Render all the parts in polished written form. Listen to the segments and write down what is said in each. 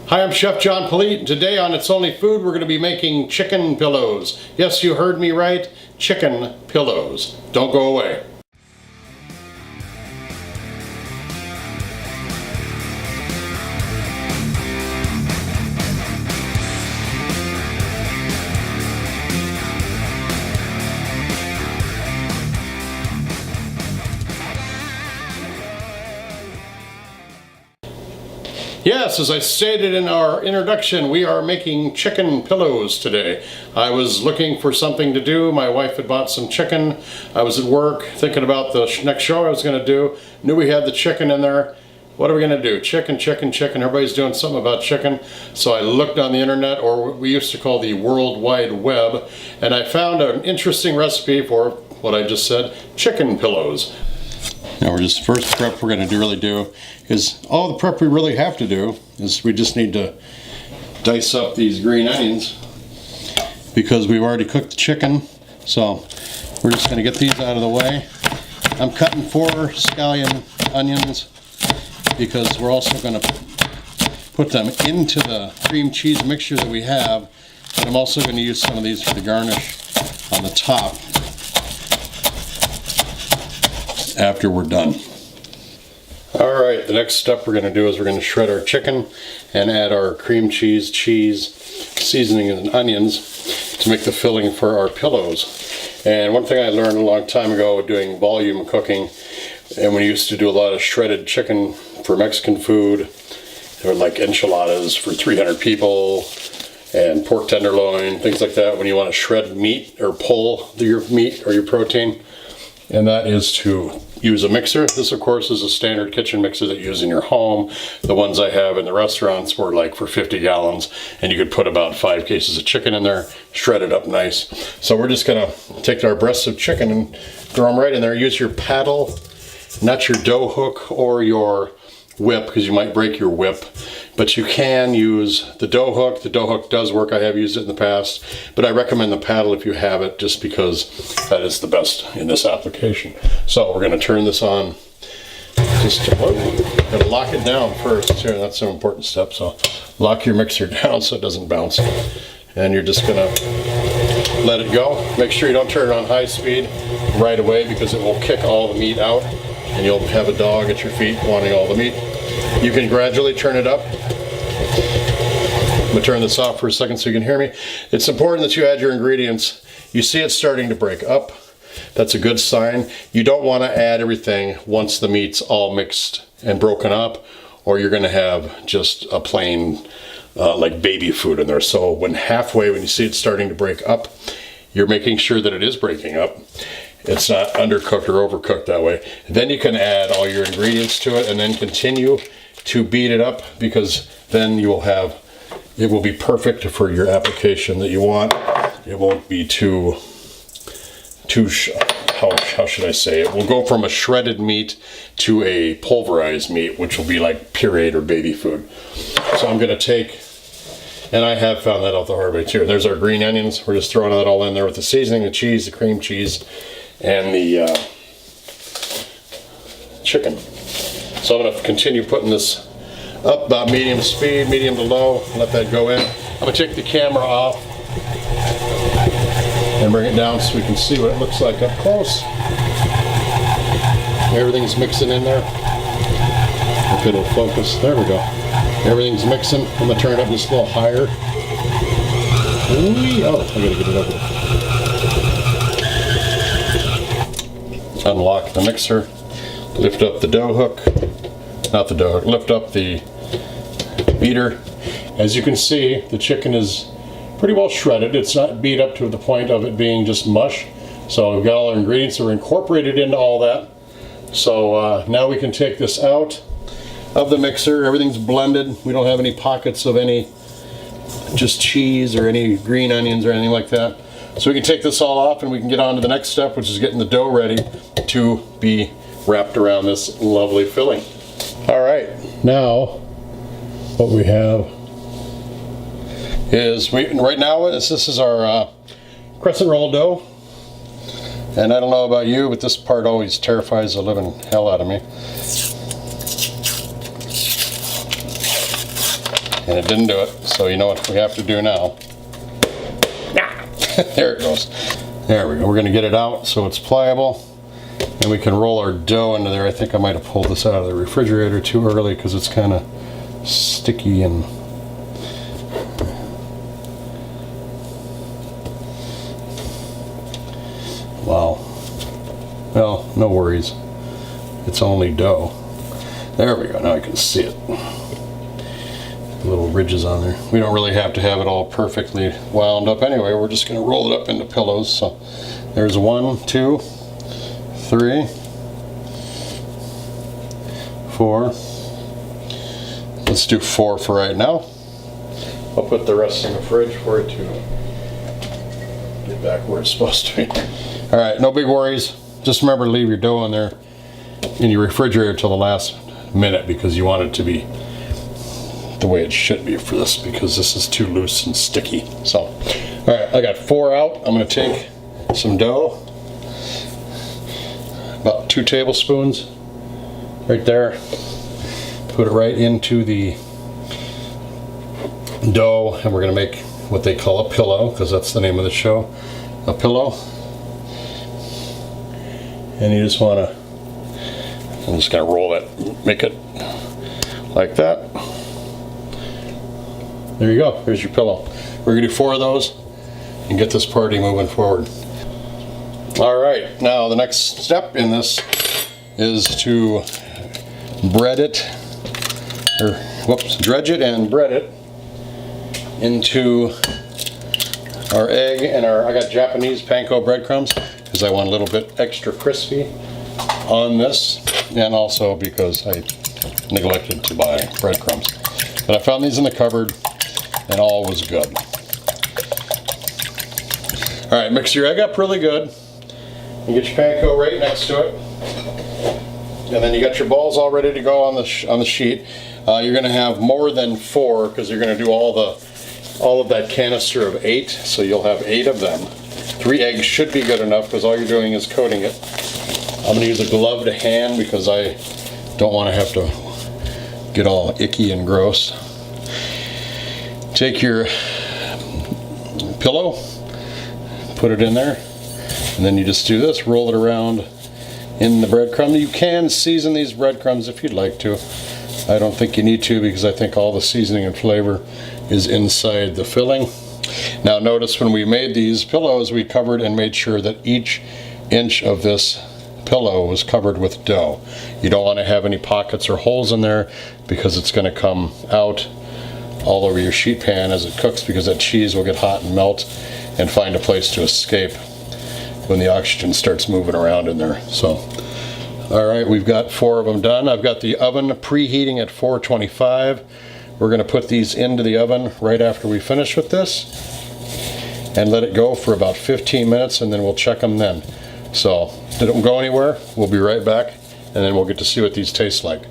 Hi, I'm Chef John Politte, and today on It's Only Food we're going to be making chicken pillows. Yes, you heard me right, chicken pillows. Don't go away. Yes, as I stated in our introduction, we are making chicken pillows today. I was looking for something to do. My wife had bought some chicken. I was at work thinking about the next show I was going to do. Knew we had the chicken in there. What are we going to do? Chicken, chicken, chicken. Everybody's doing something about chicken. So I looked on the internet, or what we used to call the World Wide Web, and I found an interesting recipe for what I just said, chicken pillows. Now first prep we're going to really do is, all the prep we really have to do is we just need to dice up these green onions because we've already cooked the chicken. So we're just going to get these out of the way. I'm cutting 4 scallion onions because we're also going to put them into the cream cheese mixture that we have. But I'm also going to use some of these for the garnish on the top after we're done. Alright, the next step we're going to do is we're going to shred our chicken and add our cream cheese, seasoning, and onions to make the filling for our pillows. And one thing I learned a long time ago doing volume cooking, and when you used to do a lot of shredded chicken for Mexican food, or like enchiladas for 300 people, and pork tenderloin, things like that, when you want to shred meat or pull your meat or your protein, and that is to use a mixer. This of course is a standard kitchen mixer that you use in your home. The ones I have in the restaurants were like for 50 gallons, and you could put about 5 cases of chicken in there, shred it up nice. So we're just gonna take our breasts of chicken and throw them right in there. Use your paddle, not your dough hook or your whip, because you might break your whip, but you can use the dough hook. The dough hook does work. I have used it in the past, but I recommend the paddle if you have it, just because that is the best in this application. So we're going to turn this on. Gotta lock it down first too. That's an important step. So lock your mixer down so it doesn't bounce, and you're just gonna let it go. Make sure you don't turn it on high speed right away, because it will kick all the meat out and you'll have a dog at your feet wanting all the meat. You can gradually turn it up. I'm gonna turn this off for a second so you can hear me. It's important that you add your ingredients. You see it starting to break up. That's a good sign. You don't want to add everything once the meat's all mixed and broken up, or you're gonna have just a plain like baby food in there. So when you see it starting to break up, you're making sure that it is breaking up. It's not undercooked or overcooked that way. Then you can add all your ingredients to it and then continue to beat it up, because then you will have, it will be perfect for your application that you want. It won't be too how should I say it? We'll go from a shredded meat to a pulverized meat, which will be like pureed or baby food. So I'm gonna take, and I have found that out the hard way too. There's our green onions. We're just throwing that all in there with the seasoning, the cheese, the cream cheese, and the chicken. So I'm going to continue putting this up about medium speed, medium to low, let that go in. I'm going to take the camera off and bring it down so we can see what it looks like up close. Everything's mixing in there. If it'll focus, there we go. Everything's mixing. I'm going to turn it up just a little higher. Oh, I got to get it over there. Unlock the mixer, lift up the dough hook, not the dough hook, lift up the beater. As you can see, the chicken is pretty well shredded. It's not beat up to the point of it being just mush. So we've got all our ingredients that are incorporated into all that. So now we can take this out of the mixer. Everything's blended. We don't have any pockets of any just cheese or any green onions or anything like that. So we can take this all off and we can get on to the next step, which is getting the dough ready to be wrapped around this lovely filling. All right, now what we have is, right now this is our crescent roll dough. And I don't know about you, but this part always terrifies the living hell out of me. and it didn't do it. So you know what we have to do now. There it goes. There we go. We're going to get it out so it's pliable, and we can roll our dough into there. I think I might have pulled this out of the refrigerator too early because it's kind of sticky and wow. Well, no worries. It's only dough. There we go. Now I can see it. Little ridges on there. We don't really have to have it all perfectly wound up anyway. We're just going to roll it up into pillows. So there's 1, 2, 3, 4. Let's do 4 for right now. I'll put the rest in the fridge for it to get back where it's supposed to be. All right, no big worries. Just remember to leave your dough in there in your refrigerator till the last minute because you want it to be the way it should be for this, because this is too loose and sticky. So, all right, I got 4 out. I'm going to take some dough, about 2 tablespoons, right there. Put it right into the dough, and we're going to make what they call a pillow, because that's the name of the show, a pillow. And you just want to, I'm just going to roll it, make it like that. There you go, there's your pillow. We're going to do 4 of those and get this party moving forward. All right, now the next step in this is to bread it, or whoops, dredge it and bread it into our egg and I got Japanese panko breadcrumbs because I want a little bit extra crispy on this, and also because I neglected to buy breadcrumbs. But I found these in the cupboard and all was good. All right, mix your egg up really good and get your panko right next to it. And then you got your balls all ready to go on the sheet. You're going to have more than 4 because you're going to do all of that canister of 8, so you'll have 8 of them. 3 eggs should be good enough because all you're doing is coating it. I'm going to use a gloved hand because I don't want to have to get all icky and gross. Take your pillow, put it in there, and then you just do this, roll it around in the breadcrumb. You can season these breadcrumbs if you'd like to. I don't think you need to because I think all the seasoning and flavor is inside the filling. Now notice when we made these pillows, we covered and made sure that each inch of this pillow was covered with dough. You don't want to have any pockets or holes in there because it's going to come out all over your sheet pan as it cooks, because that cheese will get hot and melt and find a place to escape when the oxygen starts moving around in there. So, all right, we've got 4 of them done. I've got the oven preheating at 425. We're going to put these into the oven right after we finish with this and let it go for about 15 minutes, and then we'll check them then. So don't go anywhere. We'll be right back, and then we'll get to see what these taste like.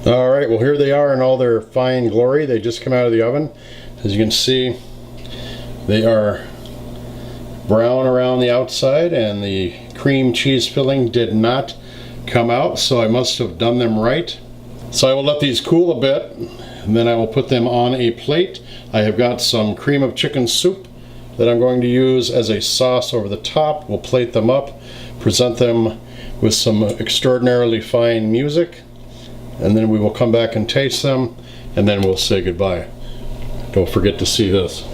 All right, well, here they are in all their fine glory. They just come out of the oven. As you can see, they are brown around the outside, and the cream cheese filling did not come out, so I must have done them right. So I will let these cool a bit, and then I will put them on a plate. I have got some cream of chicken soup that I'm going to use as a sauce over the top. We'll plate them up, present them with some extraordinarily fine music, and then we will come back and taste them, and then we'll say goodbye. Don't forget to see this.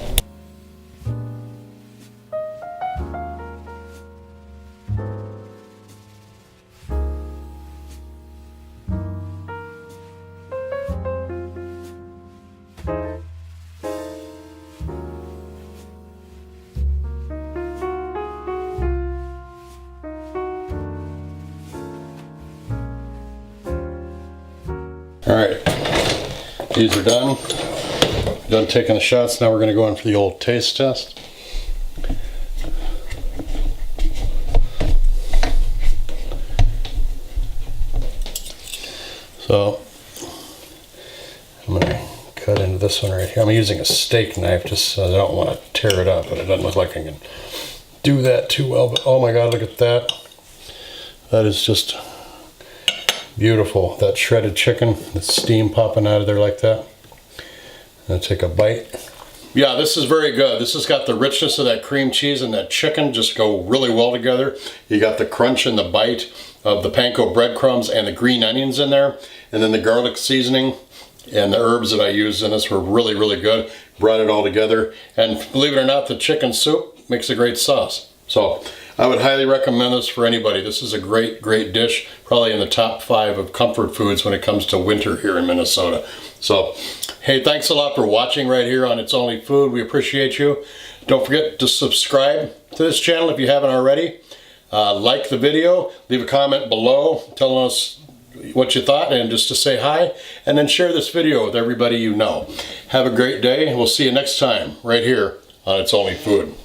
All right, these are done. Done taking the shots. Now we're going to go in for the old taste test. So I'm going to cut into this one right here. I'm using a steak knife just so I don't want to tear it up, but it doesn't look like I can do that too well. But oh my God, look at that. That is just Beautiful. That shredded chicken, the steam popping out of there like that. And take a bite. Yeah, this is very good. This has got the richness of that cream cheese and that chicken just go really well together. You got the crunch and the bite of the panko breadcrumbs and the green onions in there. And then the garlic seasoning and the herbs that I used in this were really, really good. Brought it all together. And believe it or not, the chicken soup makes a great sauce. So I would highly recommend this for anybody. This is a great, great dish. Probably in the top 5 of comfort foods when it comes to winter here in Minnesota. So, hey, thanks a lot for watching right here on It's Only Food. We appreciate you. Don't forget to subscribe to this channel if you haven't already. Like the video, leave a comment below telling us what you thought and just to say hi. And then share this video with everybody you know. Have a great day. We'll see you next time right here on It's Only Food.